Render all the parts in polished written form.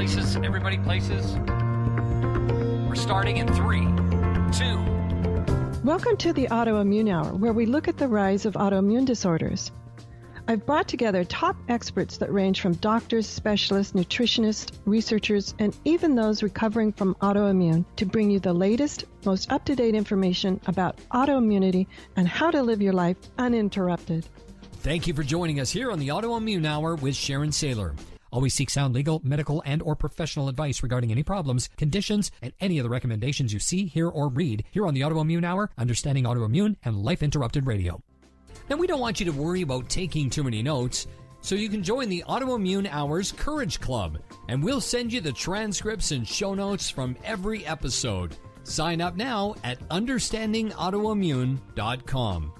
places, everybody places. We're starting in 3, 2. Welcome to the Autoimmune Hour, where we look at the rise of autoimmune disorders. I've brought together top experts that range from doctors, specialists, nutritionists, researchers, and even those recovering from autoimmune to bring you the latest, most up-to-date information about autoimmunity and how to live your life uninterrupted. Thank you for joining us here on the Autoimmune Hour with Sharon Sayler. Always seek sound legal, medical, and or professional advice regarding any problems, conditions, and any of the recommendations you see, hear, or read here on the Autoimmune Hour, Understanding Autoimmune, and Life Interrupted Radio. Now, we don't want you to worry about taking too many notes, so you can join the Autoimmune Hour's Courage Club, and we'll send you the transcripts and show notes from every episode. Sign up now at understandingautoimmune.com.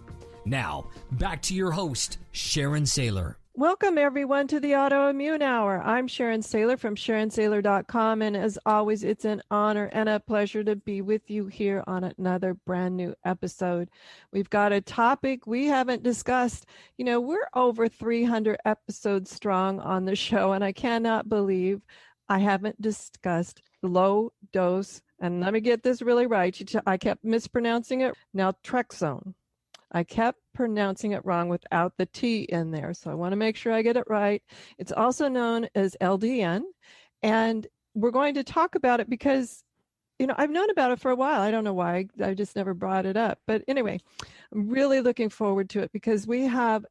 Now, back to your host, Sharon Sayler. Welcome, everyone, to the Autoimmune Hour. I'm Sharon Sayler from SharonSayler.com, and as always, it's an honor and a pleasure to be with you here on another brand new episode. We've got a topic we haven't discussed. You know, we're over 300 episodes strong on the show, and I cannot believe I haven't discussed low dose, and let me get this really right. I kept mispronouncing it, naltrexone. I kept pronouncing it wrong without the T in there, so I want to make sure I get it right. It's also known as Ldn, and we're going to talk about it because, you know, I've known about it for a while. I don't know why. I just never brought it up. But anyway, I'm really looking forward to it because we have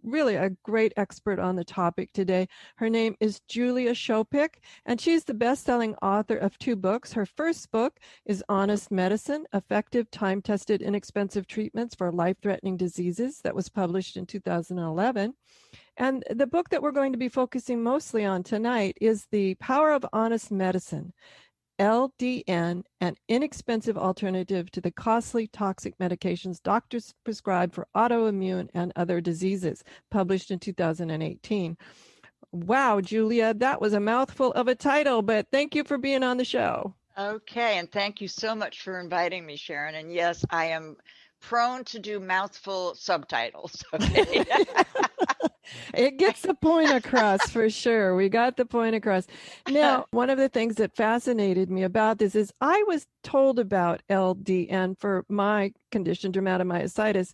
really a great expert on the topic today. Her name is Julia Schopick, and she's the best-selling author of 2 books. Her first book is Honest Medicine, Effective, Time-Tested, Inexpensive Treatments for Life-Threatening Diseases. That was published in 2011. And the book that we're going to be focusing mostly on tonight is The Power of Honest Medicine, Ldn, an inexpensive alternative to the costly toxic medications doctors prescribe for autoimmune and other diseases, published in 2018. Wow, Julia, that was a mouthful of a title, but thank you for being on the show. Okay, and thank you so much for inviting me, Sharon. And yes, I am prone to do mouthful subtitles. Okay. It gets the point across for sure. We got the point across. Now, one of the things that fascinated me about this is I was told about Ldn for my condition, dermatomyositis,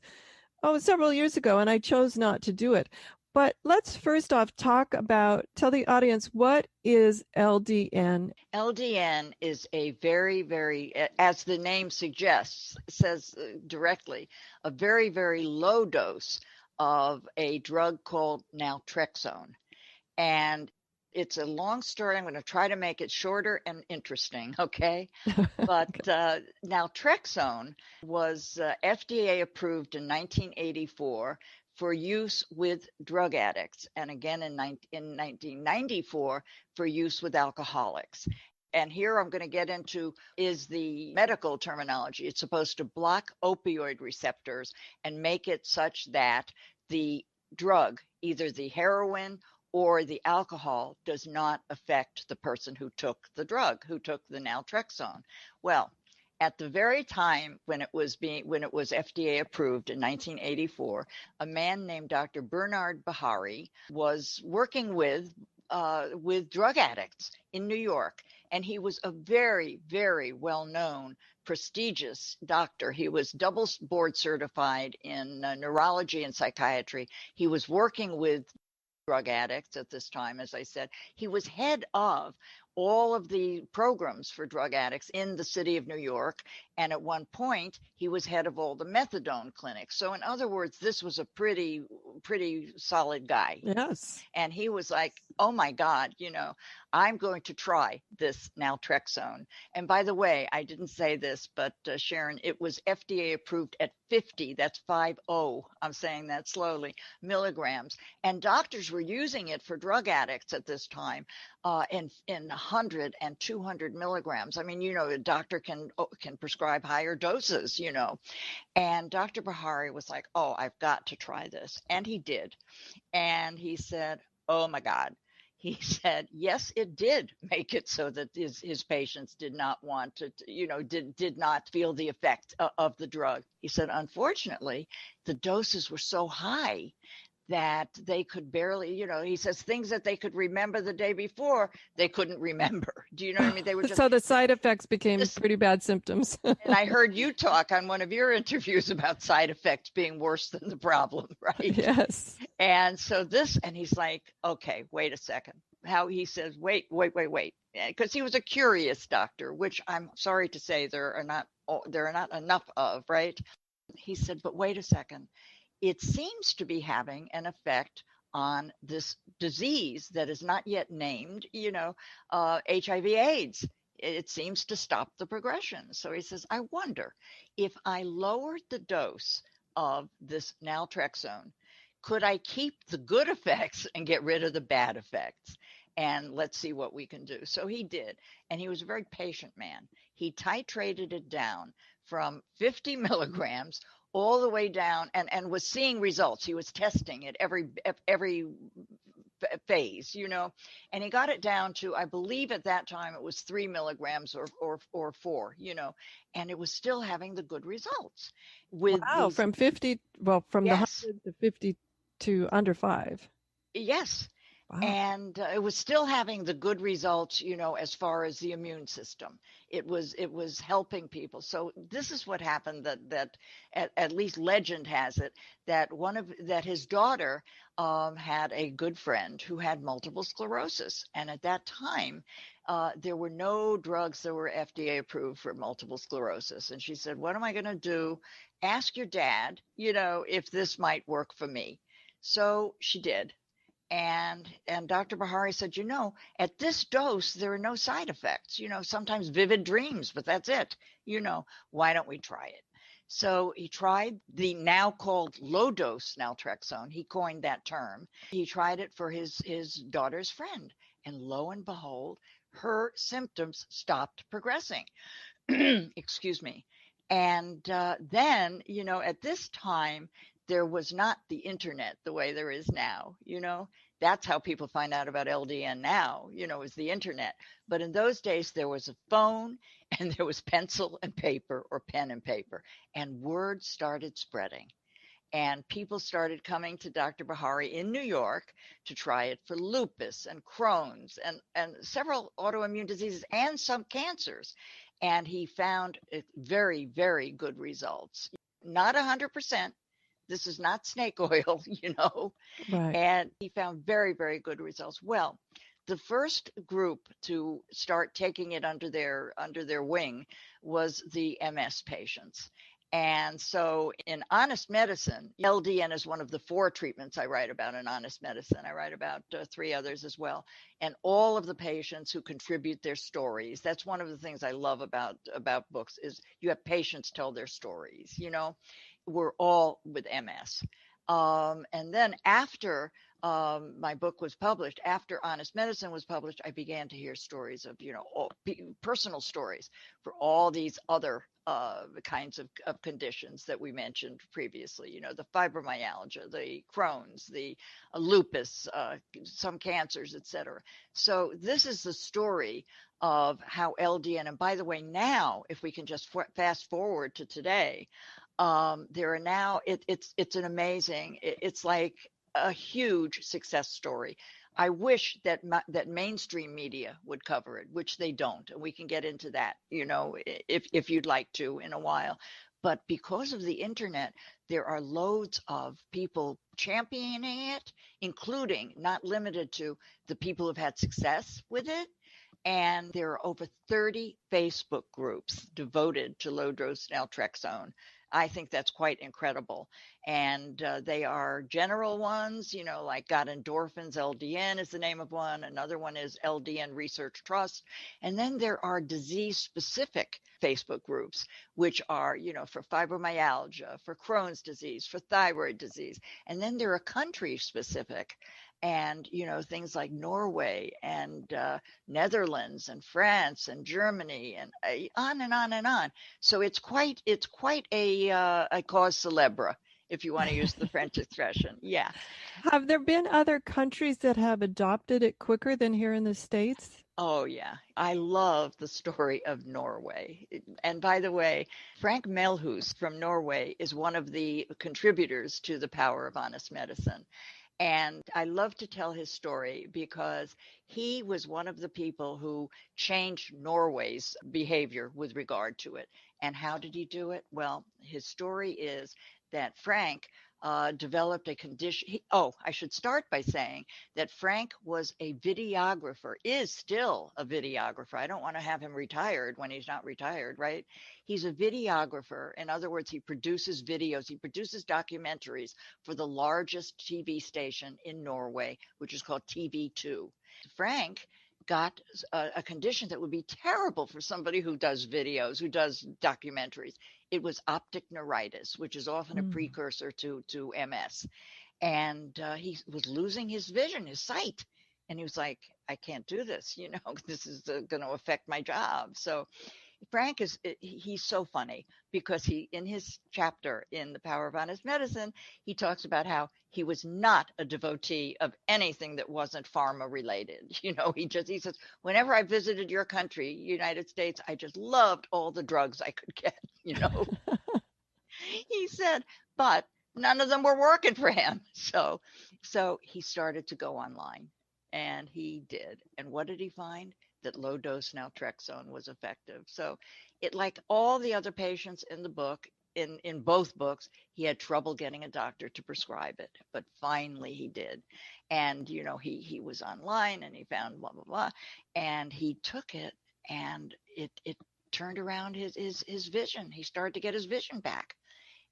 several years ago, and I chose not to do it. But let's first off tell the audience, what is Ldn? Ldn is a very, very, as the name suggests, says directly, a very, very low dose of a drug called naltrexone. And it's a long story. I'm going to try to make it shorter and interesting, okay? But naltrexone was FDA approved in 1984 for use with drug addicts, and again in 1994 for use with alcoholics. And here I'm going to get into is the medical terminology. It's supposed to block opioid receptors and make it such that the drug, either the heroin or the alcohol, does not affect the person who took the drug, who took the naltrexone. Well, at the very time when it was FDA approved in 1984, a man named Dr. Bernard Bahari was working with drug addicts in New York. And he was a very, very well-known, prestigious doctor. He was double board certified in neurology and psychiatry. He was working with drug addicts at this time, as I said. He was head of all of the programs for drug addicts in the city of New York. And at one point, he was head of all the methadone clinics. So in other words, this was a pretty solid guy. Yes. And he was like, oh my God, I'm going to try this naltrexone. And by the way, I didn't say this, but Sharon, it was FDA approved at 50, that's 50, I'm saying that slowly, milligrams. And doctors were using it for drug addicts at this time in 100 and 200 milligrams. I mean, a doctor can prescribe higher doses, And Dr. Bahari was like, oh, I've got to try this. And he did. And he said, oh my God. He said, yes, it did make it so that his patients did not want to, did not feel the effect of the drug. He said, unfortunately, the doses were so high that they could barely, he says things that they could remember the day before, they couldn't remember. Do you know what I mean? They were just, so the side effects became pretty bad symptoms. And I heard you talk on one of your interviews about side effects being worse than the problem, right? Yes. And so and he's like, okay, wait a second. He says, wait. Because he was a curious doctor, which I'm sorry to say there are not enough of, right? He said, but wait a second. It seems to be having an effect on this disease that is not yet named, HIV/AIDS. It seems to stop the progression. So he says, I wonder if I lowered the dose of this naltrexone, could I keep the good effects and get rid of the bad effects? And let's see what we can do. So he did. And he was a very patient man. He titrated it down from 50 milligrams all the way down and was seeing results. He was testing it every phase, and he got it down to, I believe at that time it was 3 milligrams or 4, and it was still having the good results. From 50, from yes. the 100 to 50 to under 5. Yes. Wow. And it was still having the good results, as far as the immune system. It was helping people. So this is what happened that at least legend has it that his daughter had a good friend who had multiple sclerosis. And at that time, there were no drugs that were FDA approved for multiple sclerosis. And she said, what am I going to do? Ask your dad, if this might work for me. So she did. And Dr. Bahari said, at this dose, there are no side effects, sometimes vivid dreams, but that's it. Why don't we try it? So he tried the now called low-dose Naltrexone. He coined that term. He tried it for his daughter's friend. And lo and behold, her symptoms stopped progressing. Excuse me. And then, at this time, there was not the internet the way there is now, that's how people find out about LDN now, is the internet. But in those days, there was a phone and there was pencil and paper or pen and paper, and word started spreading. And people started coming to Dr. Bahari in New York to try it for lupus and Crohn's and several autoimmune diseases and some cancers. And he found very, very good results. Not 100%. This is not snake oil, Right. And he found very, very good results. Well, the first group to start taking it under their wing was the MS patients. And so in Honest Medicine, LDN is one of the 4 treatments I write about in Honest Medicine. I write about 3 others as well. And all of the patients who contribute their stories, that's one of the things I love about books, is you have patients tell their stories, we're all with MS. And then after my book was published, after Honest Medicine was published, I began to hear stories of, personal stories for all these other kinds of conditions that we mentioned previously, the fibromyalgia, the Crohn's, the lupus, some cancers, etc. So this is the story of how LDN, and by the way, now, if we can just fast forward to today, there are now, it's an amazing, it's like a huge success story. I wish that mainstream media would cover it, which they don't. And we can get into that, if you'd like to in a while. But because of the internet, there are loads of people championing it, including, not limited to, the people who've had success with it. And there are over 30 Facebook groups devoted to low-dose Naltrexone. I think that's quite incredible. And they are general ones, like Got Endorphins, Ldn is the name of one. Another one is LDN Research Trust. And then there are disease-specific Facebook groups, which are, for fibromyalgia, for Crohn's disease, for thyroid disease. And then there are country-specific. And, things like Norway and Netherlands and France and Germany and on and on and on. So it's quite a cause célèbre, if you want to use the French expression. Yeah. Have there been other countries that have adopted it quicker than here in the States? Oh, yeah. I love the story of Norway. And by the way, Frank Melhus from Norway is one of the contributors to The Power of Honest Medicine. And I love to tell his story because he was one of the people who changed Norway's behavior with regard to it. And how did he do it? Well, his story is that Frank developed a condition. I should start by saying that Frank was a videographer, is still a videographer. I don't want to have him retired when he's not retired, right? He's a videographer. In other words, he produces videos, he produces documentaries for the largest TV station in Norway, which is called TV2. Frank got a condition that would be terrible for somebody who does videos, who does documentaries. It was optic neuritis, which is often a precursor to MS. And he was losing his vision, his sight. And he was like, I can't do this, this is going to affect my job. So Frank he's so funny because in his chapter in The Power of Honest Medicine, he talks about how he was not a devotee of anything that wasn't pharma related. He says, whenever I visited your country, United States, I just loved all the drugs I could get, He said, but none of them were working for him. So he started to go online, and he did. And what did he find? That low-dose naltrexone was effective. So it, like all the other patients in the book, in both books, he had trouble getting a doctor to prescribe it, but finally he did. And, he was online and he found blah, blah, blah, and he took it, and it turned around his vision. He started to get his vision back,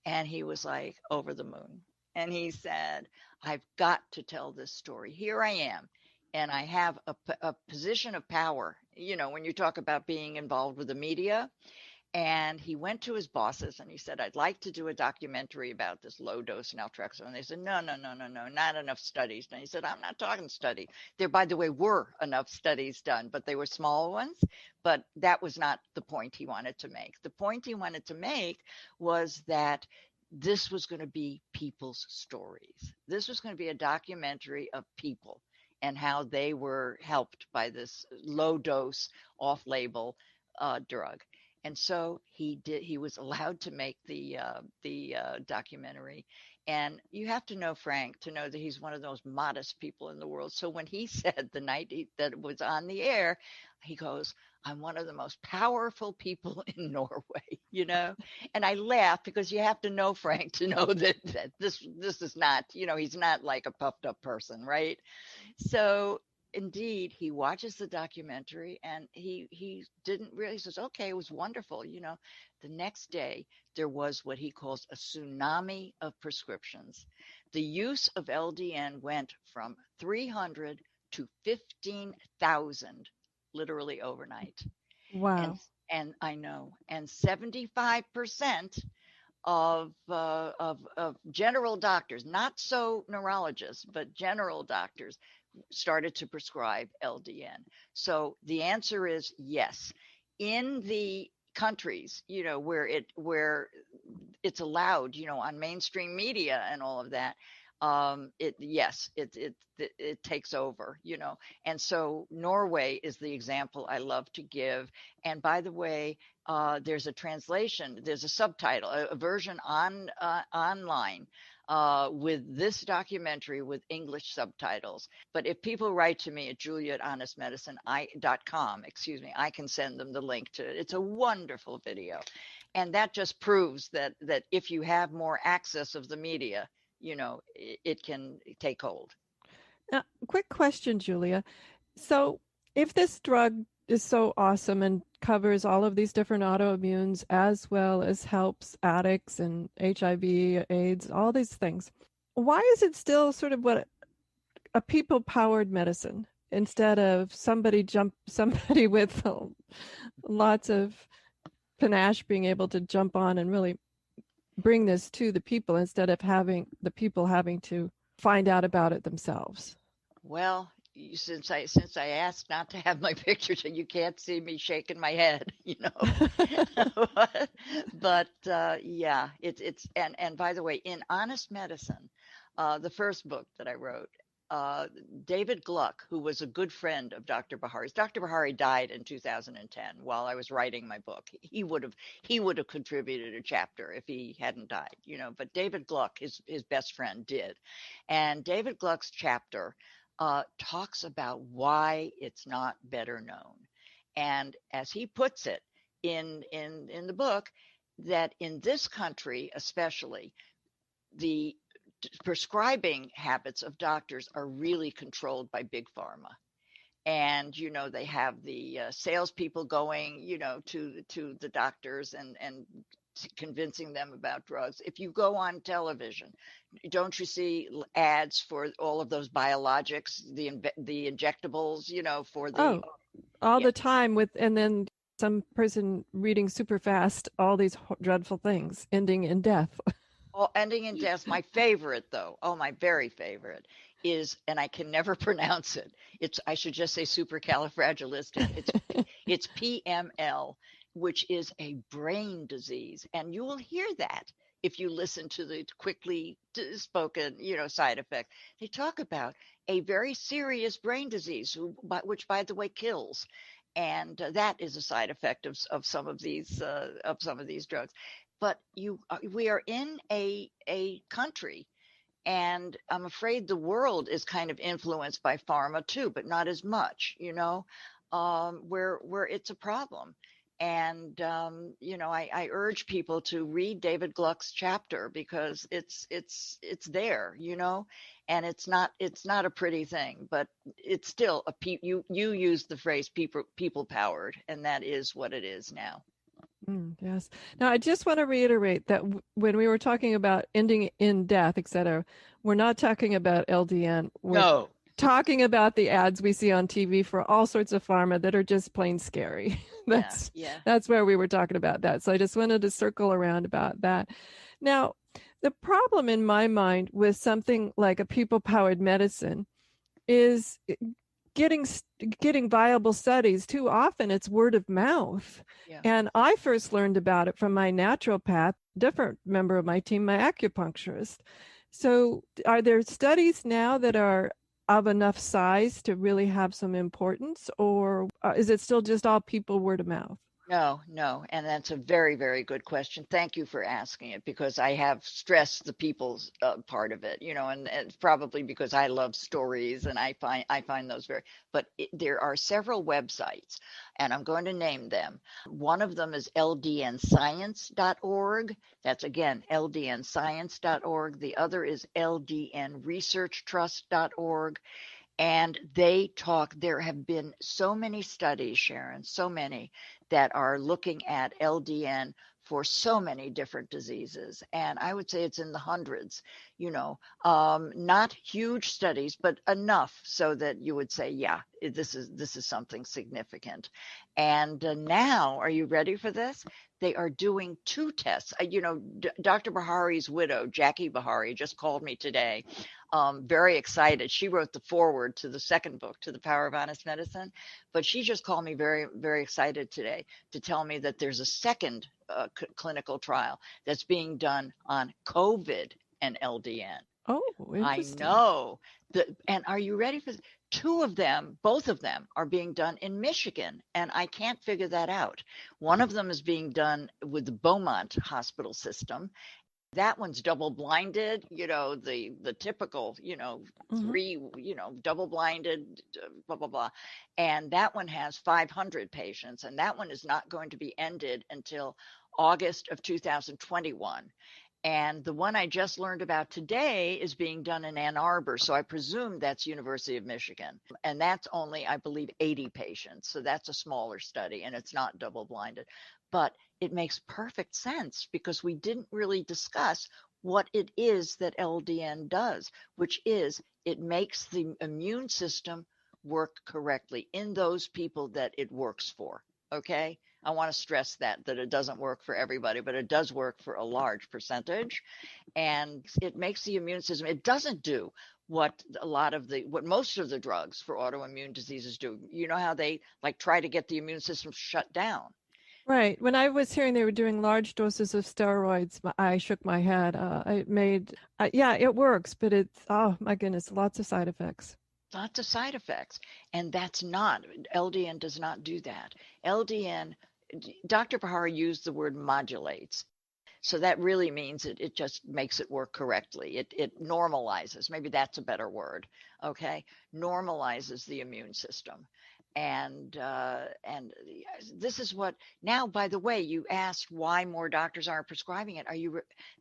and he was like over the moon. And he said, I've got to tell this story. Here I am. And I have a position of power, when you talk about being involved with the media. And he went to his bosses and he said, I'd like to do a documentary about this low-dose naltrexone. And they said, no, not enough studies. And he said, I'm not talking study. There, by the way, were enough studies done, but they were small ones. But that was not the point he wanted to make. The point he wanted to make was that this was going to be people's stories. This was going to be a documentary of people and how they were helped by this low-dose, off-label drug. And so he was allowed to make the documentary. And you have to know Frank to know that he's one of those modest people in the world. So when he said the night that it was on the air, he goes, I'm one of the most powerful people in Norway, And I laugh because you have to know Frank to know that this is not, he's not like a puffed up person, right? So indeed, he watches the documentary and he didn't really, he says, okay, it was wonderful. The next day, there was what he calls a tsunami of prescriptions. The use of LDN went from 300 to 15,000, literally overnight. Wow. And I know, and 75% of general doctors, not so neurologists, but general doctors, started to prescribe LDN. So the answer is yes. In the countries, where it's allowed, on mainstream media and all of that, it takes over, And so Norway is the example I love to give. And by the way, there's a translation, there's a subtitle, a version online with this documentary with English subtitles. But if people write to me at julia@honestmedicine.com, I can send them the link to it. It's a wonderful video. And that just proves that if you have more access of the media, it can take hold. Now, quick question, Julia. So if this drug is so awesome and covers all of these different autoimmunes as well as helps addicts and HIV, AIDS, all these things, why is it still sort of what a people-powered medicine instead of somebody with lots of panache being able to jump on and really bring this to the people instead of having the people having to find out about it themselves? Well, since I asked not to have my picture, so you can't see me shaking my head, but yeah, it's and by the way, in Honest Medicine, the first book that I wrote, David Gluck, who was a good friend of Dr. Bahari's. Dr. Bahari died in 2010 while I was writing my book. He would have contributed a chapter if he hadn't died, but David Gluck, his best friend, did. And David Gluck's chapter talks about why it's not better known. And as he puts it in the book, that in this country especially, the prescribing habits of doctors are really controlled by big pharma. And, they have the salespeople going, to the doctors and convincing them about drugs. If you go on television, don't you see ads for all of those biologics, the injectables, for the... all the time and then some person reading super fast, all these dreadful things ending in death. Oh, ending in death. My favorite, though, my very favorite is, and I can never pronounce it. I should just say supercalifragilistic. It's PML, which is a brain disease. And you will hear that if you listen to the quickly spoken, side effect. They talk about a very serious brain disease, which, by the way, kills. And that is a side effect of some of these drugs. But we are in a country, and I'm afraid the world is kind of influenced by pharma too, but not as much, where it's a problem. And I urge people to read David Gluck's chapter because it's there, and it's not a pretty thing, but it's still you use the phrase people powered, and that is what it is now. Yes. Now, I just want to reiterate that when we were talking about ending in death, et cetera, we're not talking about LDN. We're talking about the ads we see on TV for all sorts of pharma that are just plain scary. That's where we were talking about that. So I just wanted to circle around about that. Now, the problem in my mind with something like a people-powered medicine is getting viable studies. Too often it's word of mouth. And I first learned about it from my naturopath, different member of my team, my acupuncturist. So are there studies now that are of enough size to really have some importance, or is it still just all people word of mouth? No. And that's a very, very good question. Thank you for asking it, because I have stressed the people's part of it, and it's probably because I love stories and I find those but there are several websites, and I'm going to name them. One of them is ldnscience.org. That's again, ldnscience.org. The other is ldnresearchtrust.org. And there have been so many studies, Sharon, so many that are looking at LDN for so many different diseases. And I would say it's in the hundreds, not huge studies, but enough so that you would say, yeah, this is something significant. And now, are you ready for this? They are doing 2 tests. Dr. Bahari's widow, Jackie Bahari, just called me today. Very excited. She wrote the foreword to the second book, To the Power of Honest Medicine. But she just called me very, very excited today to tell me that there's a second clinical trial that's being done on COVID and LDN. Oh, interesting. I know. And are you ready for this? 2 of them, both of them are being done in Michigan, and I can't figure that out. One of them is being done with the Beaumont Hospital System. That one's double-blinded, the typical, 3, double-blinded, blah, blah, blah. And that one has 500 patients, and that one is not going to be ended until August of 2021. And the one I just learned about today is being done in Ann Arbor. So I presume that's University of Michigan. And that's only, I believe, 80 patients. So that's a smaller study, and it's not double-blinded. But it makes perfect sense because we didn't really discuss what it is that LDN does, which is it makes the immune system work correctly in those people that it works for. Okay? I want to stress that it doesn't work for everybody, but it does work for a large percentage. And it makes the immune system, it doesn't do what most of the drugs for autoimmune diseases do. You know how they try to get the immune system shut down. Right. When I was hearing they were doing large doses of steroids, I shook my head. Yeah, it works, but it's, oh my goodness, lots of side effects. Lots of side effects. And that's not, LDN does not do that. LDN, Dr. Bahari used the word modulates. So that really means it just makes it work correctly. It normalizes, maybe that's a better word, okay? Normalizes the immune system. And this is what, now, by the way, you asked why more doctors aren't prescribing it.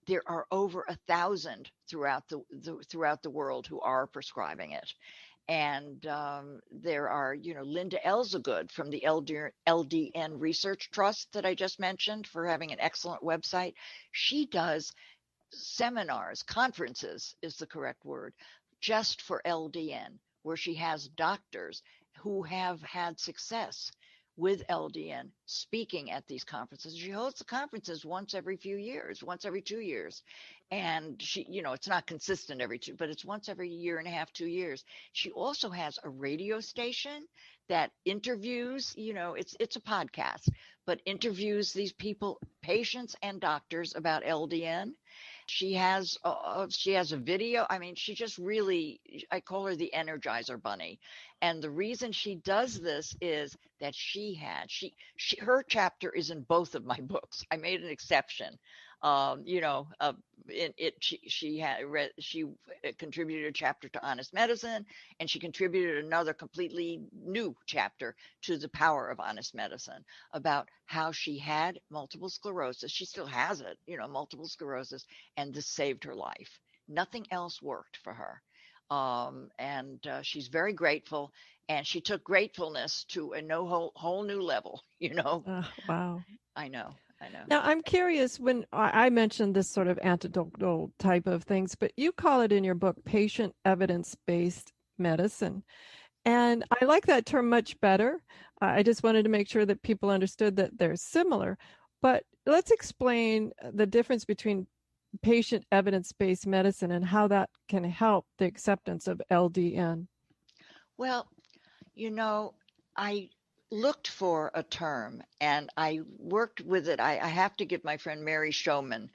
There are over 1,000 throughout the world who are prescribing it. And there are, Linda Elzegood from the LDN Research Trust that I just mentioned for having an excellent website. She does seminars, conferences is the correct word, just for LDN, where she has doctors who have had success with LDN speaking at these conferences. She holds the conferences once every 2 years. And she, it's not consistent every two, but it's once every year and a half, 2 years. She also has a radio station that interviews, it's a podcast, but interviews these people, patients and doctors, about LDN. She has a video. I mean, she just really, I call her the Energizer Bunny. And the reason she does this is that her chapter is in both of my books. I made an exception. She contributed a chapter to Honest Medicine, and she contributed another completely new chapter to The Power of Honest Medicine about how she had multiple sclerosis. She still has it, multiple sclerosis, and this saved her life. Nothing else worked for her. And she's very grateful, and she took gratefulness to a whole new level, Oh, wow. I know. Now, I'm curious, when I mentioned this sort of anecdotal type of things, but you call it in your book patient evidence-based medicine. And I like that term much better. I just wanted to make sure that people understood that they're similar. But let's explain the difference between patient evidence-based medicine and how that can help the acceptance of LDN. Well, I looked for a term and I worked with it. I have to give my friend Mary Showman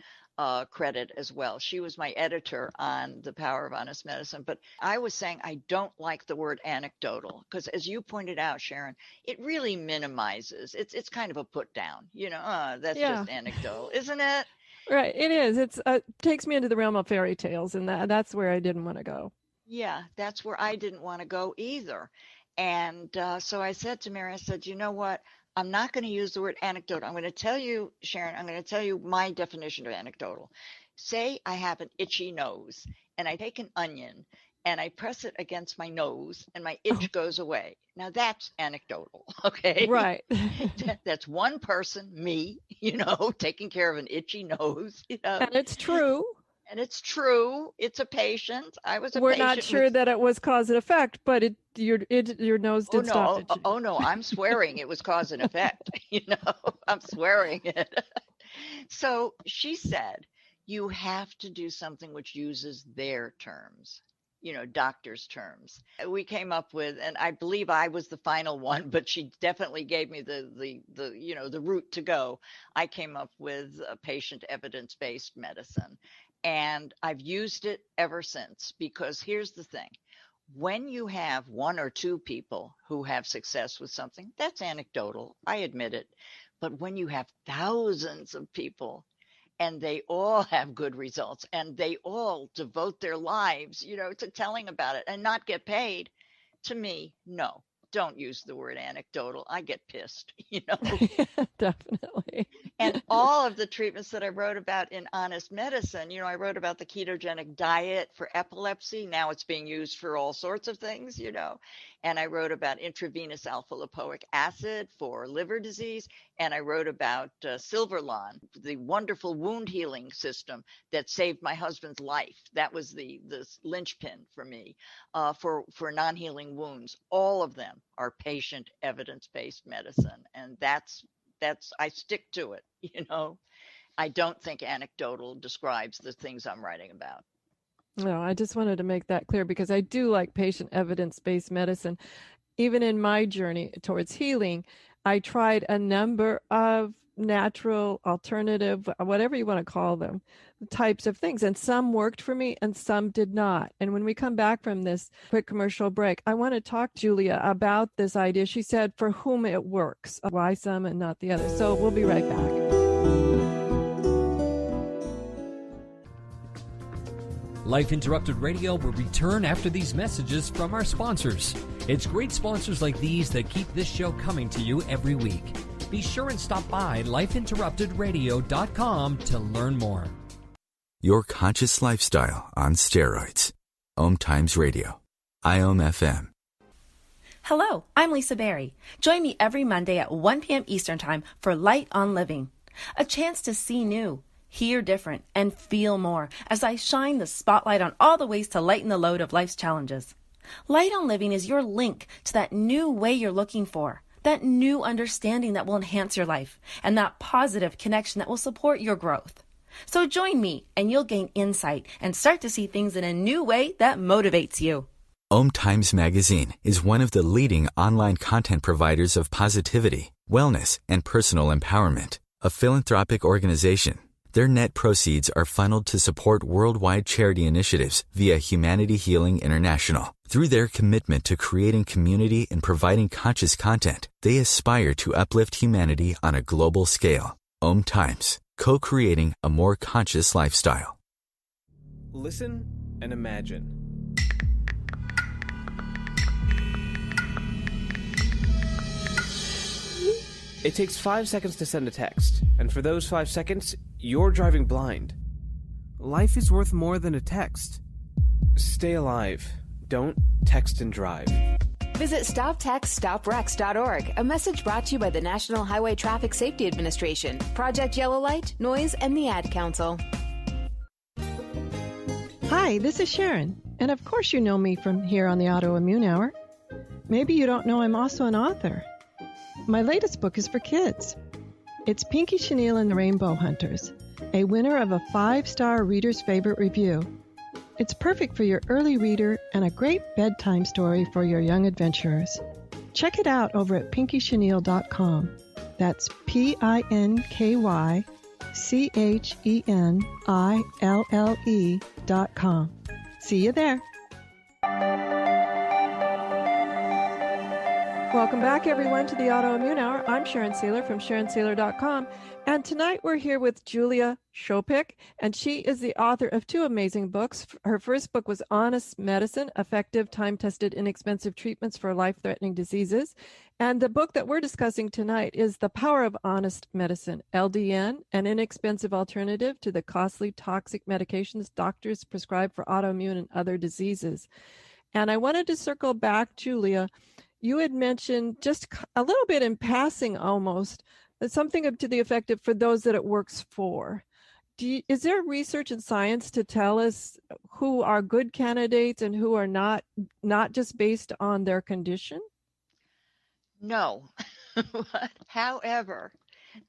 credit as well. She was my editor on The Power of Honest Medicine, but I was saying I don't like the word anecdotal because, as you pointed out, Sharon, it really minimizes. It's kind of a put down, that's just anecdotal, isn't it? Right, it is. It takes me into the realm of fairy tales, and that's where I didn't want to go. Yeah, that's where I didn't want to go either. And so I said to Mary, I said, you know what? I'm not going to use the word anecdotal. I'm going to tell you, Sharon, I'm going to tell you my definition of anecdotal. Say I have an itchy nose and I take an onion and I press it against my nose and my itch goes away. Now that's anecdotal, okay? Right. That's one person, me, taking care of an itchy nose. And it's true. And it's true. It's a patient. I was a We're patient. We're not sure that it was cause and effect, but your nose did stop itching. Oh no, I'm swearing it was cause and effect. I'm swearing it. So she said, you have to do something which uses their terms, doctors' terms. We came up with, and I believe I was the final one, but she definitely gave me the route to go. I came up with a patient evidence-based medicine. And I've used it ever since, because here's the thing. When you have one or two people who have success with something, that's anecdotal. I admit it. But when you have thousands of people and they all have good results and they all devote their lives, to telling about it and not get paid, to me, no. Don't use the word anecdotal. I get pissed, Definitely. And all of the treatments that I wrote about in Honest Medicine, I wrote about the ketogenic diet for epilepsy. Now it's being used for all sorts of things, And I wrote about intravenous alpha-lipoic acid for liver disease. And I wrote about Silver Ldn, the wonderful wound healing system that saved my husband's life. That was the linchpin for me for non-healing wounds. All of them are patient evidence-based medicine. And that's I stick to it, I don't think anecdotal describes the things I'm writing about. No, I just wanted to make that clear because I do like patient evidence-based medicine. Even in my journey towards healing, I tried a number of natural, alternative, whatever you want to call them, types of things. And some worked for me and some did not. And when we come back from this quick commercial break, I want to talk to Julia about this idea. She said for whom it works, why some and not the other. So we'll be right back. Life Interrupted Radio will return after these messages from our sponsors. It's great sponsors like these that keep this show coming to you every week. Be sure and stop by lifeinterruptedradio.com to learn more. Your conscious lifestyle on steroids. OMTimes Radio. IOM FM. Hello, I'm Lisa Berry. Join me every Monday at 1 p.m. Eastern Time for Light on Living. A chance to see new, hear different, and feel more as I shine the spotlight on all the ways to lighten the load of life's challenges. Light on Living is your link to that new way you're looking for, that new understanding that will enhance your life, and that positive connection that will support your growth. So join me and you'll gain insight and start to see things in a new way that motivates you. OMTimes Magazine is one of the leading online content providers of positivity, wellness, and personal empowerment. A philanthropic organization, their net proceeds are funneled to support worldwide charity initiatives via Humanity Healing International. Through their commitment to creating community and providing conscious content, they aspire to uplift humanity on a global scale. OMTimes, co-creating a more conscious lifestyle. Listen and imagine. It takes 5 seconds to send a text, and for those 5 seconds, you're driving blind. Life is worth more than a text. Stay alive. Don't text and drive. Visit StopTextStopWrecks.org, a message brought to you by the National Highway Traffic Safety Administration, Project Yellow Light, Noise, and the Ad Council. Hi, this is Sharon. And of course you know me from here on the Autoimmune Hour. Maybe you don't know I'm also an author. My latest book is for kids. It's Pinky Chenille and the Rainbow Hunters, a winner of a 5-star Reader's Favorite review. It's perfect for your early reader and a great bedtime story for your young adventurers. Check it out over at pinkychenille.com. That's PinkyChenille.com. See you there. Welcome back, everyone, to the Autoimmune Hour. I'm Sharon Sayler from SharonSayler.com, and tonight we're here with Julia Schopick, and she is the author of 2 amazing books. Her first book was Honest Medicine, Effective, Time-Tested, Inexpensive Treatments for Life-Threatening Diseases, and the book that we're discussing tonight is The Power of Honest Medicine, Ldn, an inexpensive alternative to the costly toxic medications doctors prescribe for autoimmune and other diseases. And I wanted to circle back, Julia. You had mentioned just a little bit in passing almost, something to the effect of for those that it works for. Is there research and science to tell us who are good candidates and who are not just based on their condition? No. However,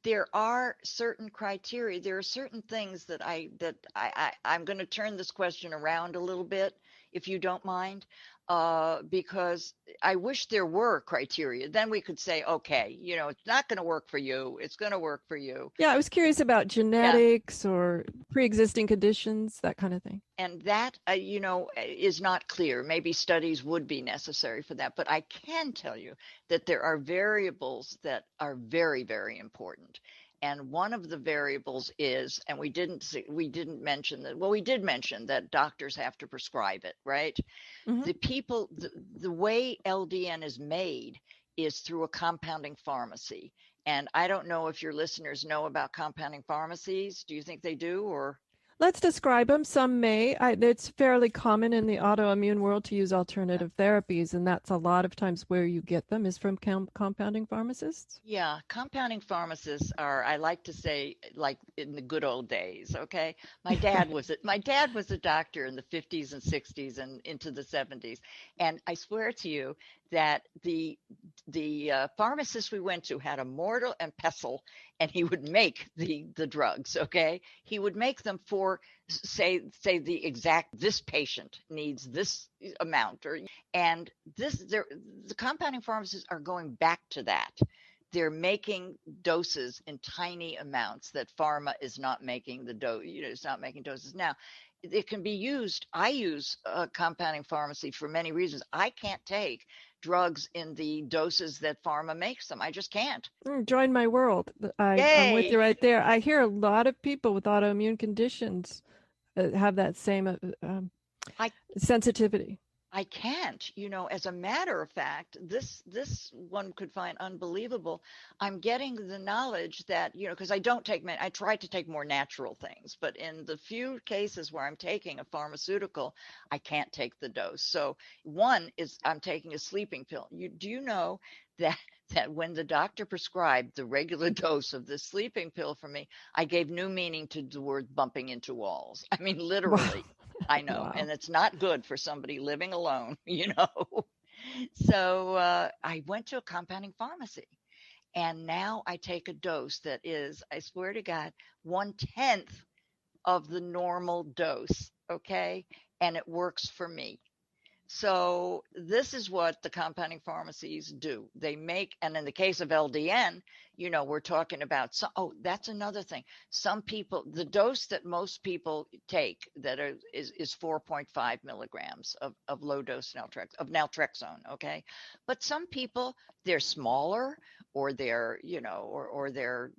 there are certain criteria. There are certain things that I'm going to turn this question around a little bit, if you don't mind. Because I wish there were criteria. Then we could say, okay, it's not going to work for you. It's going to work for you. Yeah, I was curious about genetics or pre-existing conditions, that kind of thing. And that, is not clear. Maybe studies would be necessary for that. But I can tell you that there are variables that are very, very important. And one of the variables is, and we didn't mention that. Well, we did mention that doctors have to prescribe it, right? Mm-hmm. The way Ldn is made is through a compounding pharmacy. And I don't know if your listeners know about compounding pharmacies. Do you think they do, or? Let's describe them. Some may. It's fairly common in the autoimmune world to use alternative therapies, and that's a lot of times where you get them is from compounding pharmacists. Yeah, compounding pharmacists are, I like to say, like in the good old days, okay? My dad was a doctor in the 50s and 60s and into the 70s, and I swear to you that the pharmacist we went to had a mortar and pestle, and he would make the drugs, okay? He would make them for, say the exact, this patient needs this amount, the compounding pharmacists are going back to that. they're making doses in tiny amounts that pharma is not making the dose, it's not making doses. Now, it can be used. I use compounding pharmacy for many reasons. I can't take drugs in the doses that pharma makes them. I just can't. Join my world. I'm with you right there. I hear a lot of people with autoimmune conditions have that same sensitivity. I can't, as a matter of fact, this one could find unbelievable. I'm getting the knowledge that, because I don't take, I try to take more natural things, but in the few cases where I'm taking a pharmaceutical, I can't take the dose. So one is I'm taking a sleeping pill. Do you know that when the doctor prescribed the regular dose of the sleeping pill for me, I gave new meaning to the word bumping into walls. I mean, literally. Wow. I know. Wow. And it's not good for somebody living alone, So I went to a compounding pharmacy, and now I take a dose that is, I swear to God, 1/10 of the normal dose. Okay. And it works for me. So this is what the compounding pharmacies do. They make, and in the case of LDN, we're talking about, that's another thing. Some people, the dose that most people take that is 4.5 milligrams of low-dose naltrexone, okay? But some people, they're smaller, or they're, or they're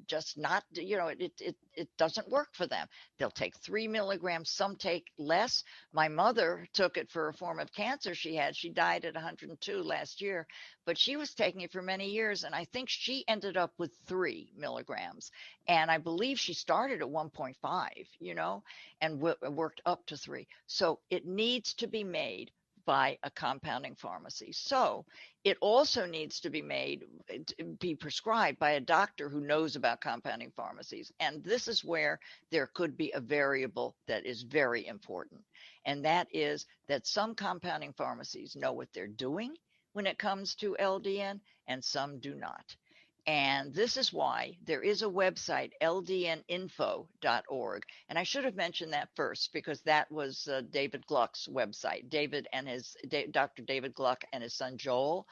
just not, it doesn't work for them. They'll take 3 milligrams, some take less. My mother took it for a form of cancer she had. She died at 102 last year, but she was taking it for many years, and I think she ended up with 3 milligrams. And I believe she started at 1.5, and worked up to 3. So it needs to be made by a compounding pharmacy. So it also needs to be prescribed by a doctor who knows about compounding pharmacies. And this is where there could be a variable that is very important. And that is that some compounding pharmacies know what they're doing when it comes to LDN, and some do not. And this is why there is a website, ldninfo.org. And I should have mentioned that first, because that was David Gluck's website, Dr. David Gluck and his son Joel.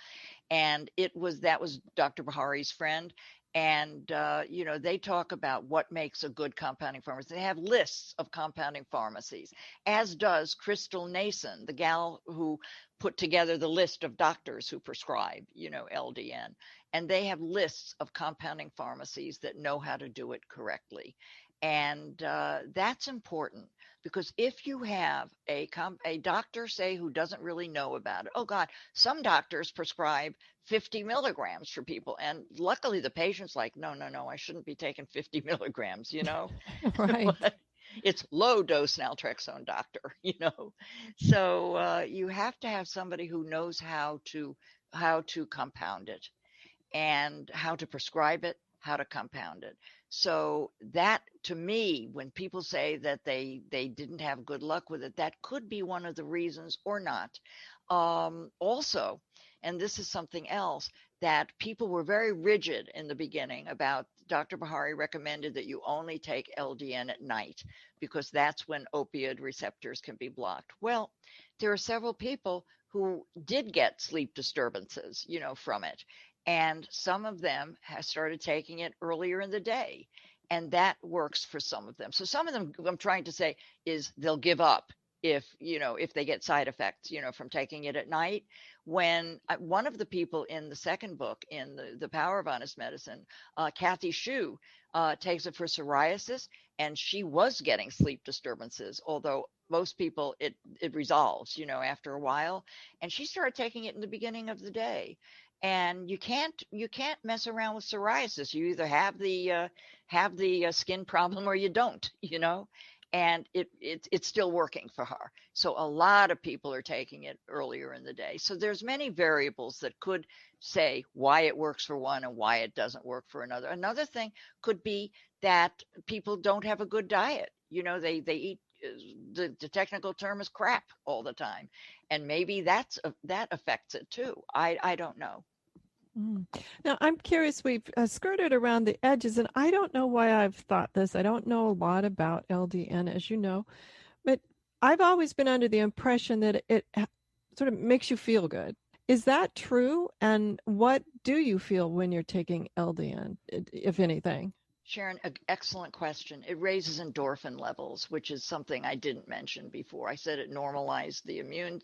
And that was Dr. Bahari's friend. And, they talk about what makes a good compounding pharmacy. They have lists of compounding pharmacies, as does Crystal Nason, the gal who put together the list of doctors who prescribe, LDN. And they have lists of compounding pharmacies that know how to do it correctly. And that's important, because if you have a doctor, say, who doesn't really know about it, oh God, some doctors prescribe 50 milligrams for people. And luckily the patient's like, no, I shouldn't be taking 50 milligrams, Right. It's low-dose naltrexone, doctor, So you have to have somebody who knows how to compound it, and how to prescribe it, how to compound it. So that, to me, when people say that they didn't have good luck with it, that could be one of the reasons, or not. Also, and this is something else, that people were very rigid in the beginning about, Dr. Bahari recommended that you only take LDN at night, because that's when opioid receptors can be blocked. Well, there are several people who did get sleep disturbances, from it. And some of them have started taking it earlier in the day, and that works for some of them. So some of them, what I'm trying to say is, they'll give up if they get side effects, from taking it at night. When one of the people in the second book, in the Power of Honest Medicine, Kathy Shu, takes it for psoriasis, and she was getting sleep disturbances, although most people, it resolves, after a while. And she started taking it in the beginning of the day. And you can't mess around with psoriasis. You either have the skin problem or you don't, and it's still working for her. So a lot of people are taking it earlier in the day. So there's many variables that could say why it works for one and why it doesn't work for another. Another thing could be that people don't have a good diet. They eat, the technical term is crap all the time, and maybe that affects it too. I don't know. Now, I'm curious, we've skirted around the edges, and I don't know why I've thought this. I don't know a lot about LDN, as you know, but I've always been under the impression that it sort of makes you feel good. Is that true? And what do you feel when you're taking LDN, if anything? Sharon, excellent question. It raises endorphin levels, which is something I didn't mention before. I said it normalized the immune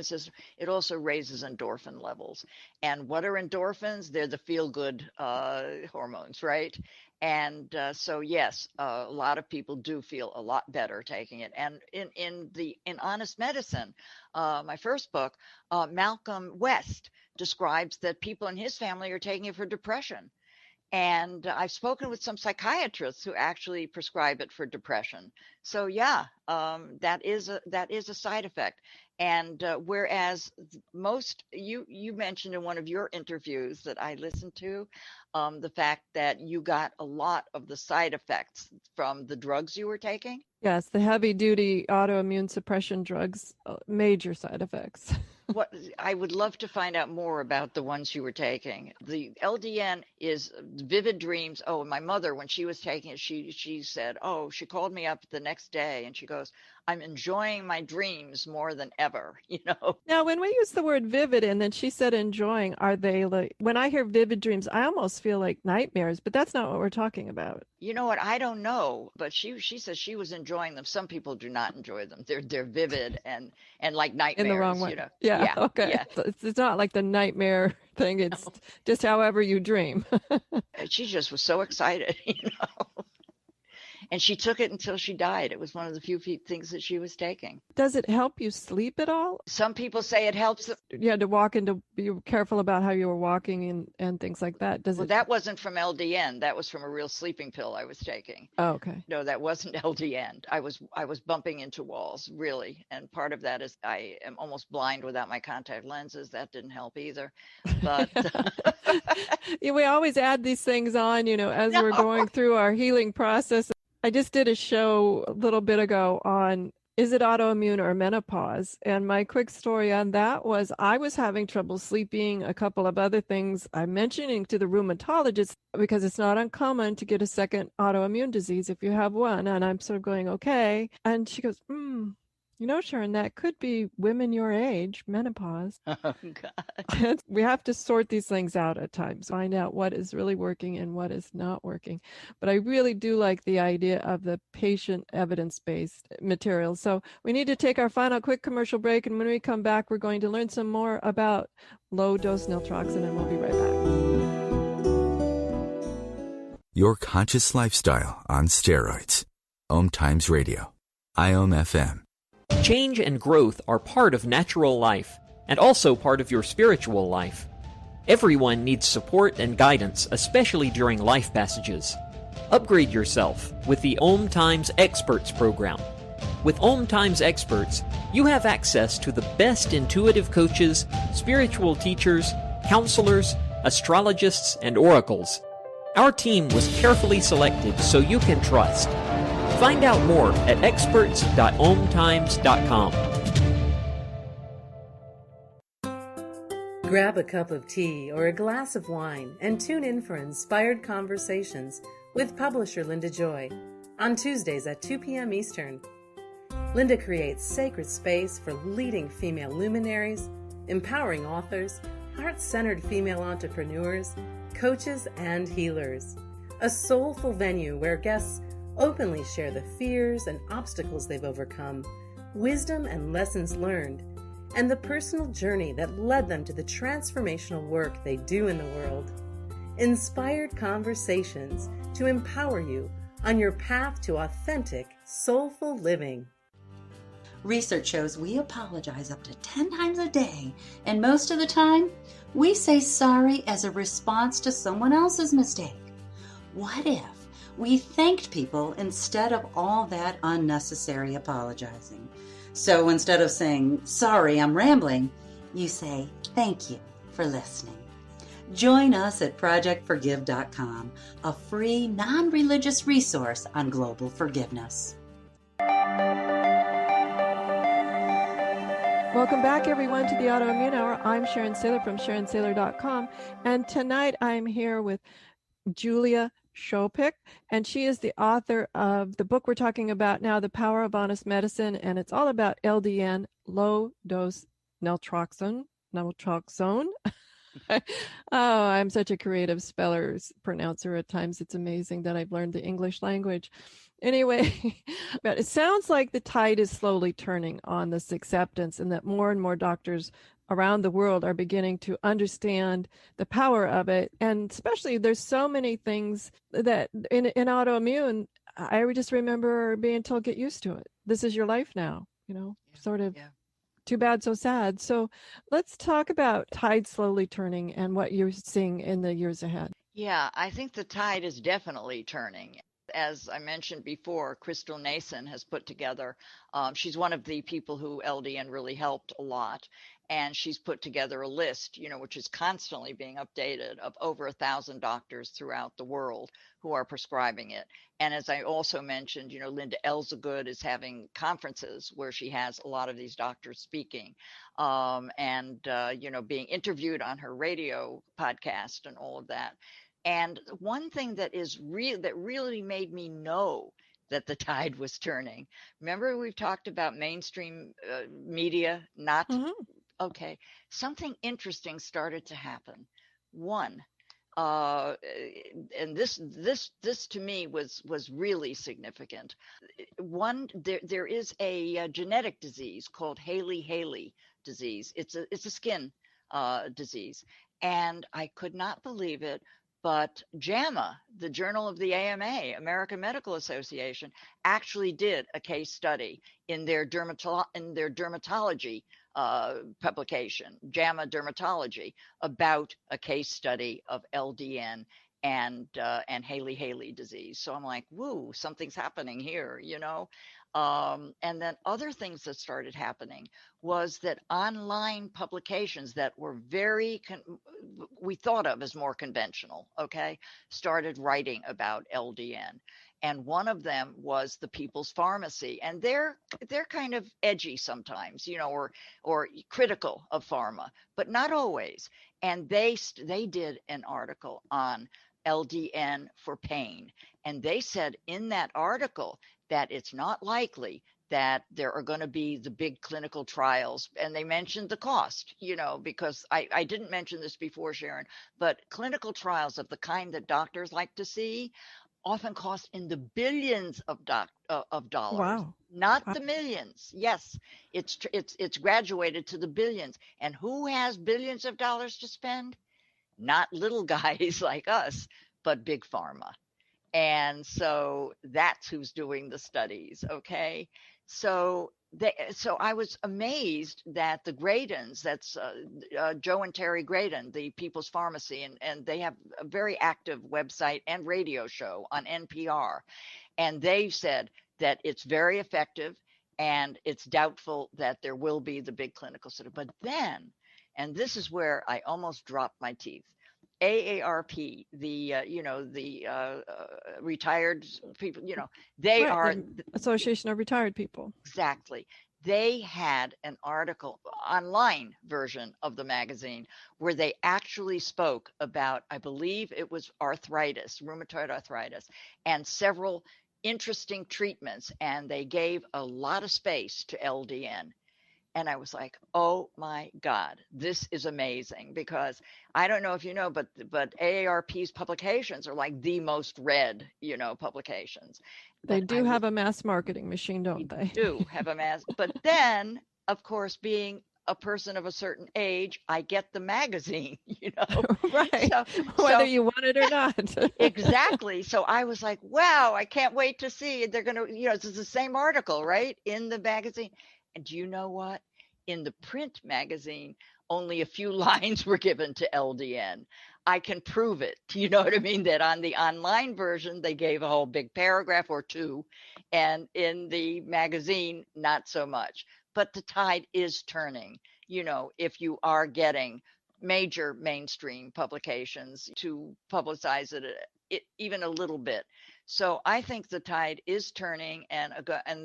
system. It also raises endorphin levels. And what are endorphins? They're the feel-good hormones, right? And so, yes, a lot of people do feel a lot better taking it. And in Honest Medicine, my first book, Malcolm West describes that people in his family are taking it for depression. And I've spoken with some psychiatrists who actually prescribe it for depression. So yeah, that is a side effect. And whereas you mentioned in one of your interviews that I listened to, the fact that you got a lot of the side effects from the drugs you were taking. Yes, the heavy-duty autoimmune suppression drugs, major side effects. What I would love to find out more about the ones you were taking. The LDN is vivid dreams. Oh, my mother, when she was taking it, she said, she called me up the next day and she goes, I'm enjoying my dreams more than ever, Now, when we use the word vivid and then she said enjoying, are they like, when I hear vivid dreams, I almost feel like nightmares, but that's not what we're talking about. You know what? I don't know, but she says she was enjoying them. Some people do not enjoy them. They're vivid and like nightmares. In the wrong way. Yeah. Okay. Yeah. It's not like the nightmare thing. It's just however you dream. She just was so excited, And she took it until she died. It was one of the few things that she was taking. Does it help you sleep at all? Some people say it helps. You had to be careful about how you were walking and things like that. That wasn't from LDN. That was from a real sleeping pill I was taking. Oh, okay. No, that wasn't LDN. I was bumping into walls, really. And part of that is I am almost blind without my contact lenses. That didn't help either. But we always add these things on, as we're going through our healing process. I just did a show a little bit ago on is it autoimmune or menopause? And my quick story on that was I was having trouble sleeping, a couple of other things I'm mentioning to the rheumatologist because it's not uncommon to get a second autoimmune disease if you have one. And I'm sort of going, okay. And she goes, Sharon, that could be women your age, menopause. Oh, God. We have to sort these things out at times, find out what is really working and what is not working. But I really do like the idea of the patient evidence-based material. So we need to take our final quick commercial break. And when we come back, we're going to learn some more about low-dose Naltrexone, and we'll be right back. Your conscious lifestyle on steroids. OMTimes Radio. IOM FM. Change and growth are part of natural life, and also part of your spiritual life. Everyone needs support and guidance, especially during life passages. Upgrade yourself with the OMTimes Experts program. With OMTimes Experts, you have access to the best intuitive coaches, spiritual teachers, counselors, astrologists, and oracles. Our team was carefully selected so you can trust. Find out more at experts.omtimes.com. Grab a cup of tea or a glass of wine and tune in for inspired conversations with publisher Linda Joy on Tuesdays at 2 p.m. Eastern. Linda creates sacred space for leading female luminaries, empowering authors, heart-centered female entrepreneurs, coaches, and healers. A soulful venue where guests openly share the fears and obstacles they've overcome, wisdom and lessons learned, and the personal journey that led them to the transformational work they do in the world. Inspired conversations to empower you on your path to authentic, soulful living. Research shows we apologize up to 10 times a day, and most of the time, we say sorry as a response to someone else's mistake. What if we thanked people instead of all that unnecessary apologizing? So instead of saying, sorry, I'm rambling, you say, thank you for listening. Join us at projectforgive.com, a free, non-religious resource on global forgiveness. Welcome back, everyone, to the Autoimmune Hour. I'm Sharon Sayler from SharonSayler.com, and tonight I'm here with Julia Schopick, and she is the author of the book we're talking about now, The Power of Honest Medicine, and it's all about LDN, low-dose Naltrexone, low-dose-Naltrexone. Oh, I'm such a creative speller, pronouncer at times. It's amazing that I've learned the English language. Anyway, but it sounds like the tide is slowly turning on this acceptance, and that more and more doctors around the world are beginning to understand the power of it. And especially there's so many things that in autoimmune, I would just remember being told, get used to it. This is your life now, sort of. Yeah. Too bad, so sad. So let's talk about tide slowly turning and what you're seeing in the years ahead. Yeah, I think the tide is definitely turning. As I mentioned before, Crystal Nason has put together, she's one of the people who LDN really helped a lot. And she's put together a list, which is constantly being updated, of over 1,000 doctors throughout the world who are prescribing it. And as I also mentioned, Linda Elzagood is having conferences where she has a lot of these doctors speaking, and being interviewed on her radio podcast and all of that. And one thing that really made me know that the tide was turning. Remember, we've talked about mainstream media not. Mm-hmm. Okay, something interesting started to happen. One, and this to me was really significant. One, there is a genetic disease called Haley disease. It's a skin disease, and I could not believe it. But JAMA, the Journal of the AMA, American Medical Association, actually did a case study in their dermatology publication, JAMA Dermatology, about a case study of LDN and Haley disease. So I'm like, woo, something's happening here, And then other things that started happening was that online publications that were we thought of as more conventional, started writing about LDN. And one of them was the People's Pharmacy, and they're kind of edgy sometimes, or critical of pharma, but not always. And they did an article on LDN for pain, and they said in that article that it's not likely that there are going to be the big clinical trials. And they mentioned the cost, because I didn't mention this before, Sharon, but clinical trials of the kind that doctors like to see often cost in the billions of dollars. Wow. Not the millions. Yes, it's graduated to the billions. And who has billions of dollars to spend? Not little guys like us, but big pharma. And so that's who's doing the studies, okay? So I was amazed that the Gradens, that's Joe and Terry Graden, the People's Pharmacy, and they have a very active website and radio show on NPR. And they've said that it's very effective and it's doubtful that there will be the big clinical study. But then, and this is where I almost dropped my teeth, AARP, the retired people, they are the Association of Retired People. Exactly. They had an article, online version of the magazine, where they actually spoke about, I believe it was arthritis, rheumatoid arthritis, and several interesting treatments. And they gave a lot of space to LDN. And I was like, oh my God, this is amazing, because I don't know if you know, but AARP's publications are like the most read, publications. They do have a mass marketing machine, don't they? Do have a mass. But then, of course, being a person of a certain age, I get the magazine, Right. Whether you want it or not. Exactly. So I was like, wow, I can't wait to see. They're going to, this is the same article, right, in the magazine. And do you know what? In the print magazine, only a few lines were given to LDN. I can prove it. You know what I mean? That on the online version, they gave a whole big paragraph or two. And in the magazine, not so much. But the tide is turning. If you are getting major mainstream publications to publicize it even a little bit. So I think the tide is turning, and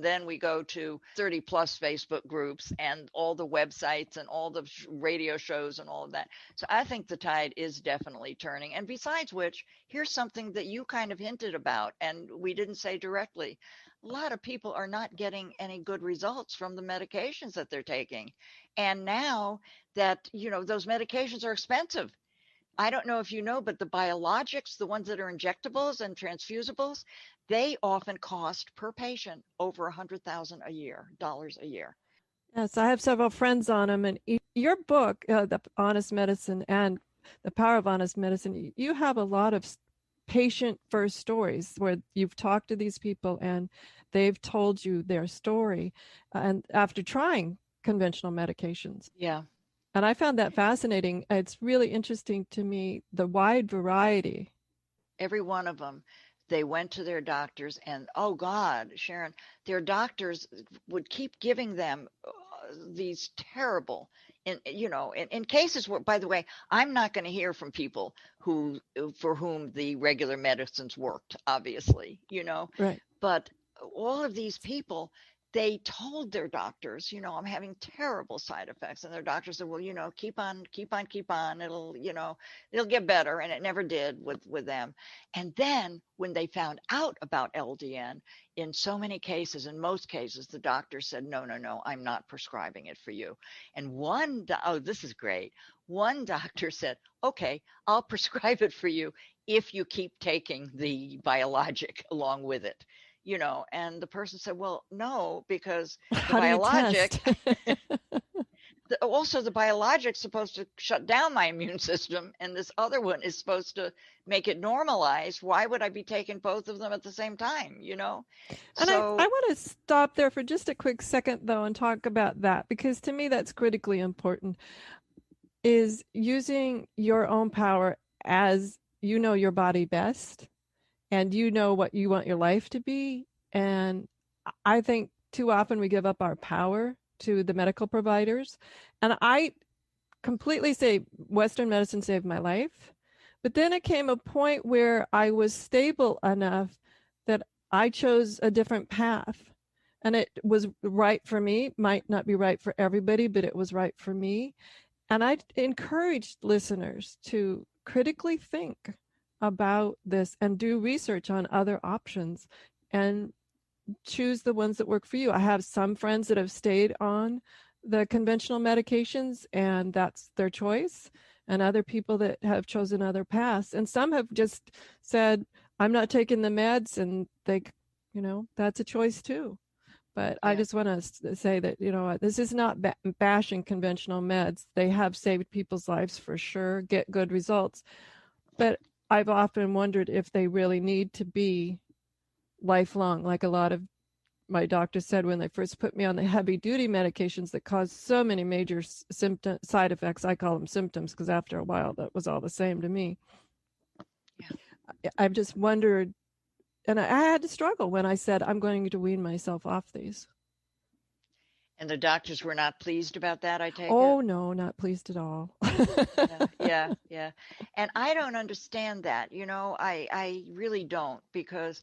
then we go to 30 plus Facebook groups and all the websites and all the radio shows and all of that. So I think the tide is definitely turning. And besides which, here's something that you kind of hinted about and we didn't say directly. A lot of people are not getting any good results from the medications that they're taking. And now that, those medications are expensive. I don't know if you know, but the biologics, the ones that are injectables and transfusibles, they often cost per patient over $100,000 a year. Yes, I have several friends on them. And your book, The Honest Medicine and The Power of Honest Medicine, you have a lot of patient first stories where you've talked to these people and they've told you their story and after trying conventional medications. Yeah. And I found that fascinating. It's really interesting to me, the wide variety. Every one of them, they went to their doctors and, oh God, Sharon, their doctors would keep giving them these terrible, in cases where, by the way, I'm not going to hear from people for whom the regular medicines worked, obviously, Right. But all of these people, they told their doctors, I'm having terrible side effects. And their doctor said, well, keep on. It'll get better. And it never did with them. And then when they found out about LDN, in so many cases, in most cases, the doctor said, no, I'm not prescribing it for you. And this is great. One doctor said, okay, I'll prescribe it for you if you keep taking the biologic along with it. And the person said, well, no, because the biologic, also the biologic's supposed to shut down my immune system. And this other one is supposed to make it normalized. Why would I be taking both of them at the same time? And I want to stop there for just a quick second, though, and talk about that, because to me, that's critically important, is using your own power as you know your body best. And you know what you want your life to be. And I think too often we give up our power to the medical providers. And I completely say Western medicine saved my life. But then it came a point where I was stable enough that I chose a different path. And it was right for me. Might not be right for everybody, but it was right for me. And I encouraged listeners to critically think about this and do research on other options and choose the ones that work for you. I have some friends that have stayed on the conventional medications and that's their choice, and other people that have chosen other paths. And some have just said, I'm not taking the meds, and they, that's a choice too. But yeah. I just want to say that, this is not bashing conventional meds. They have saved people's lives for sure, get good results. But I've often wondered if they really need to be lifelong, like a lot of my doctors said when they first put me on the heavy duty medications that caused so many major side effects. I call them symptoms because after a while that was all the same to me. Yeah. I've just wondered, and I had to struggle when I said I'm going to wean myself off these. And the doctors were not pleased about that, I take it? Oh, no, not pleased at all. Yeah. And I don't understand that. I really don't, because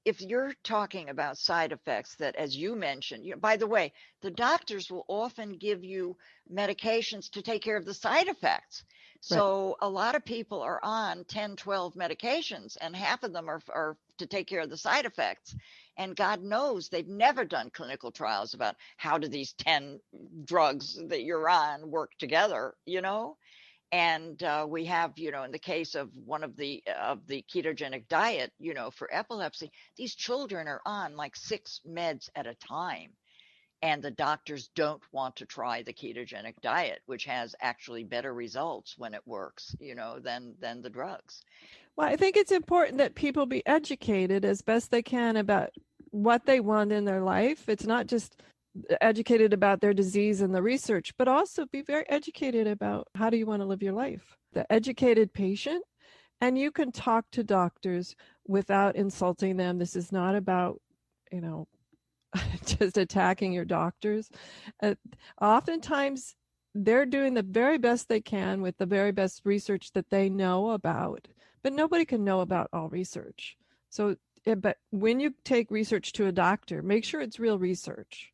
if you're talking about side effects that, as you mentioned, by the way, the doctors will often give you medications to take care of the side effects. So right. A lot of people are on 10, 12 medications, and half of them are to take care of the side effects. And God knows they've never done clinical trials about how do these 10 drugs that you're on work together, And we have, in the case of one of the ketogenic diet, for epilepsy, these children are on like 6 meds at a time. And the doctors don't want to try the ketogenic diet, which has actually better results when it works, than the drugs. Well, I think it's important that people be educated as best they can about what they want in their life. It's not just educated about their disease and the research, but also be very educated about how do you want to live your life. The educated patient, and you can talk to doctors without insulting them. This is not about, just attacking your doctors. Oftentimes they're doing the very best they can with the very best research that they know about, but nobody can know about all research. So, but when you take research to a doctor, make sure it's real research.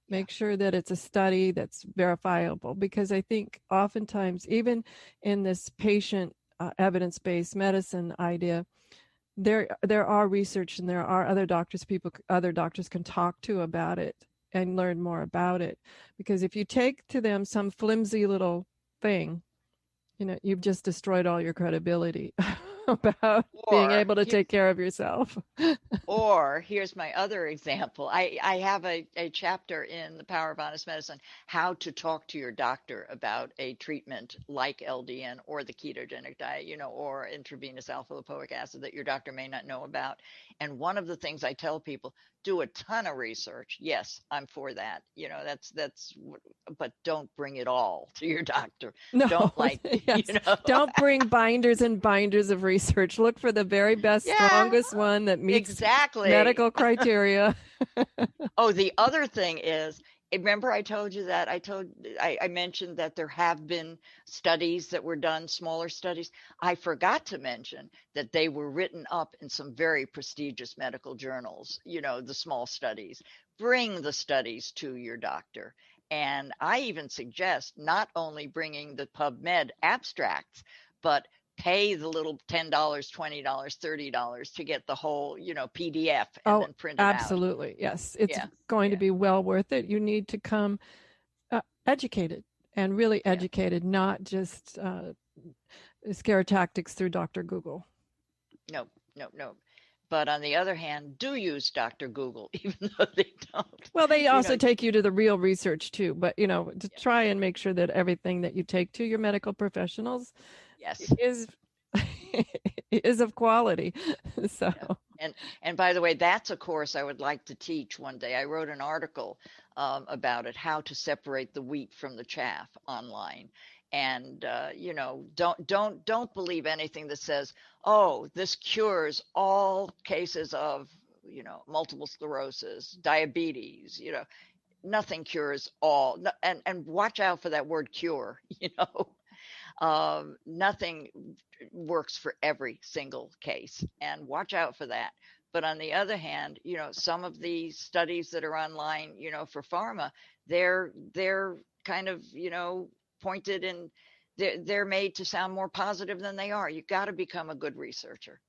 Make sure that it's a study that's verifiable, because I think oftentimes, even in this patient evidence-based medicine idea, there are research and there are other doctors can talk to about it and learn more about it. Because if you take to them some flimsy little thing, you've just destroyed all your credibility about being able to take care of yourself. Or here's my other example. I have a chapter in The Power of Honest Medicine, how to talk to your doctor about a treatment like LDN or the ketogenic diet, or intravenous alpha lipoic acid that your doctor may not know about. And one of the things I tell people, do a ton of research. Yes, I'm for that. But don't bring it all to your doctor. No, don't yes. Don't bring binders and binders of research. Look for the very best, strongest one that meets medical criteria. Oh, the other thing is, remember I told you that I mentioned that there have been studies that were done, smaller studies. I forgot to mention that they were written up in some very prestigious medical journals, the small studies. Bring the studies to your doctor. And I even suggest not only bringing the PubMed abstracts, but pay the little $10, $20, $30 to get the whole, PDF and then print it out. Absolutely. Yes. It's going to be well worth it. You need to come educated and really educated, not just scare tactics through Dr. Google. No. But on the other hand, do use Dr. Google, even though they don't. Well, they also take you to the real research too, but to try and make sure that everything that you take to your medical professionals is of quality. So and by the way, that's a course I would like to teach one day. I wrote an article about it, how to separate the wheat from the chaff online. And don't believe anything that says, oh, this cures all cases of multiple sclerosis, diabetes. Nothing cures all. And watch out for that word cure. Nothing works for every single case, and watch out for that. But on the other hand, some of the studies that are online, for pharma, they're kind of, pointed, and they're made to sound more positive than they are. You've got to become a good researcher.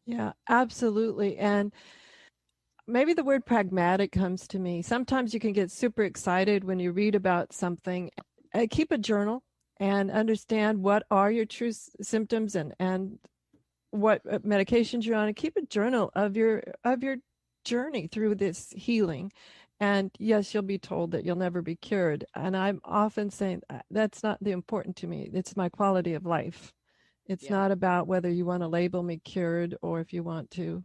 Yeah, absolutely. And maybe the word pragmatic comes to me. Sometimes you can get super excited when you read about something. Keep a journal and understand what are your true symptoms and what medications you're on, and keep a journal of your journey through this healing. And yes, you'll be told that you'll never be cured. And I'm often saying that's not the important to me. It's my quality of life. It's not about whether you want to label me cured or if you want to,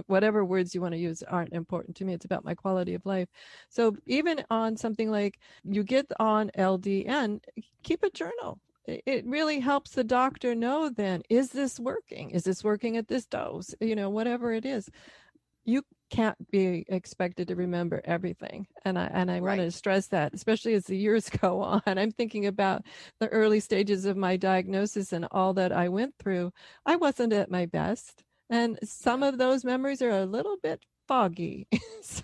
whatever words you want to use aren't important to me. It's about my quality of life. So even on something like you get on LDN, keep a journal. It really helps the doctor know then, is this working? Is this working at this dose? Whatever it is. You can't be expected to remember everything. And I want to stress that, especially as the years go on. I'm thinking about the early stages of my diagnosis and all that I went through. I wasn't at my best. And some of those memories are a little bit foggy.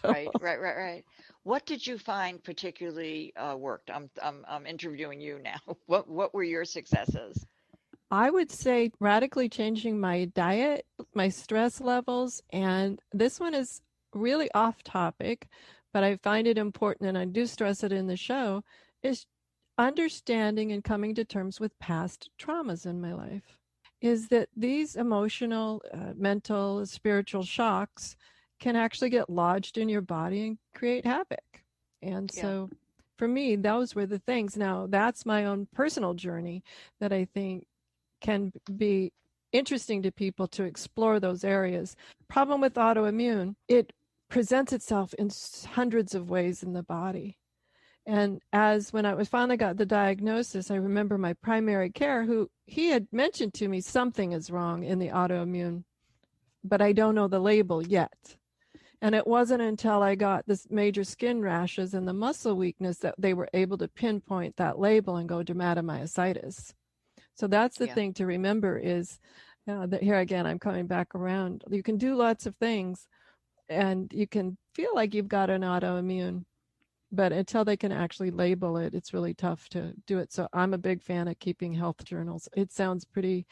Right. What did you find particularly worked? I'm interviewing you now. What were your successes? I would say radically changing my diet, my stress levels, and this one is really off topic, but I find it important, and I do stress it in the show, is understanding and coming to terms with past traumas in my life. Is that these emotional, mental, spiritual shocks can actually get lodged in your body and create havoc. And so for me, those were the things. Now, that's my own personal journey that I think can be interesting to people to explore those areas. Problem with autoimmune, it presents itself in hundreds of ways in the body. And when I finally got the diagnosis, I remember my primary care, he had mentioned to me something is wrong in the autoimmune, but I don't know the label yet. And it wasn't until I got this major skin rashes and the muscle weakness that they were able to pinpoint that label and go dermatomyositis. So that's the thing to remember is that here again, I'm coming back around. You can do lots of things and you can feel like you've got an autoimmune, but until they can actually label it, it's really tough to do it. So I'm a big fan of keeping health journals. It sounds pretty,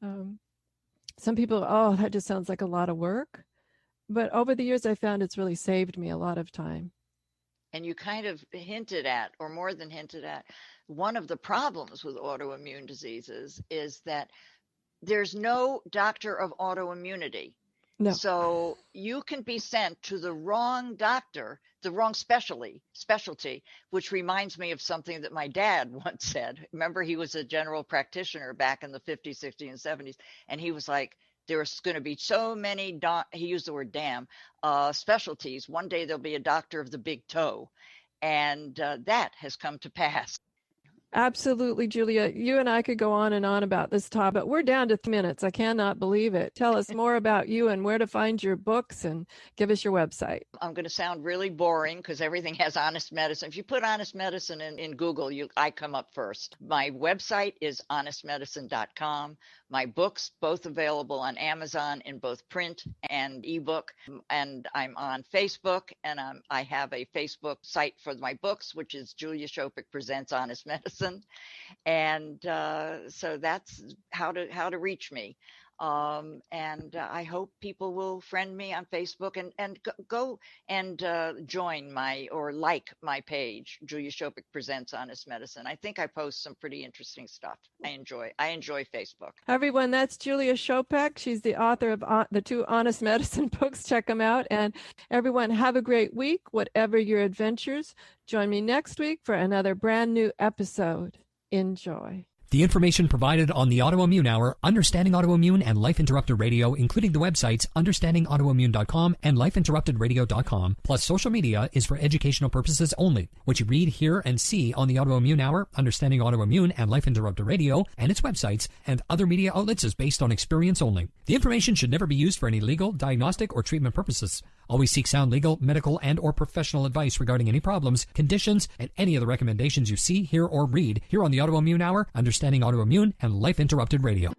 some people, oh, that just sounds like a lot of work. But over the years, I found it's really saved me a lot of time. And you kind of hinted at, or more than hinted at, one of the problems with autoimmune diseases is that there's no doctor of autoimmunity. No. So you can be sent to the wrong doctor, the wrong specialty, which reminds me of something that my dad once said. Remember, he was a general practitioner back in the 50s, 60s, and 70s. And he was like, there's going to be so many, he used the word damn, specialties. One day there'll be a doctor of the big toe. And that has come to pass. Absolutely, Julia. You and I could go on and on about this topic, but we're down to 3 minutes. I cannot believe it. Tell us more about you and where to find your books and give us your website. I'm going to sound really boring because everything has honest medicine. If you put honest medicine in Google, I come up first. My website is honestmedicine.com. My books, both available on Amazon in both print and ebook. And I'm on Facebook, and I have a Facebook site for my books, which is Julia Schopick Presents Honest Medicine. And so that's how to reach me. And I hope people will friend me on Facebook and go and join or like my page, Julia Schopick Presents Honest Medicine. I think I post some pretty interesting stuff. I enjoy Facebook. Everyone, that's Julia Schopick. She's the author of the 2 Honest Medicine books. Check them out. And everyone, have a great week, whatever your adventures. Join me next week for another brand new episode. Enjoy. The information provided on the Autoimmune Hour, Understanding Autoimmune, and Life Interrupted Radio, including the websites understandingautoimmune.com and lifeinterruptedradio.com, plus social media, is for educational purposes only. What you read, hear, and see on the Autoimmune Hour, Understanding Autoimmune, and Life Interrupted Radio, and its websites, and other media outlets is based on experience only. The information should never be used for any legal, diagnostic, or treatment purposes. Always seek sound legal, medical, and or professional advice regarding any problems, conditions, and any of the recommendations you see, hear, or read here on the Autoimmune Hour, Understanding Autoimmune, and Life Interrupted Radio.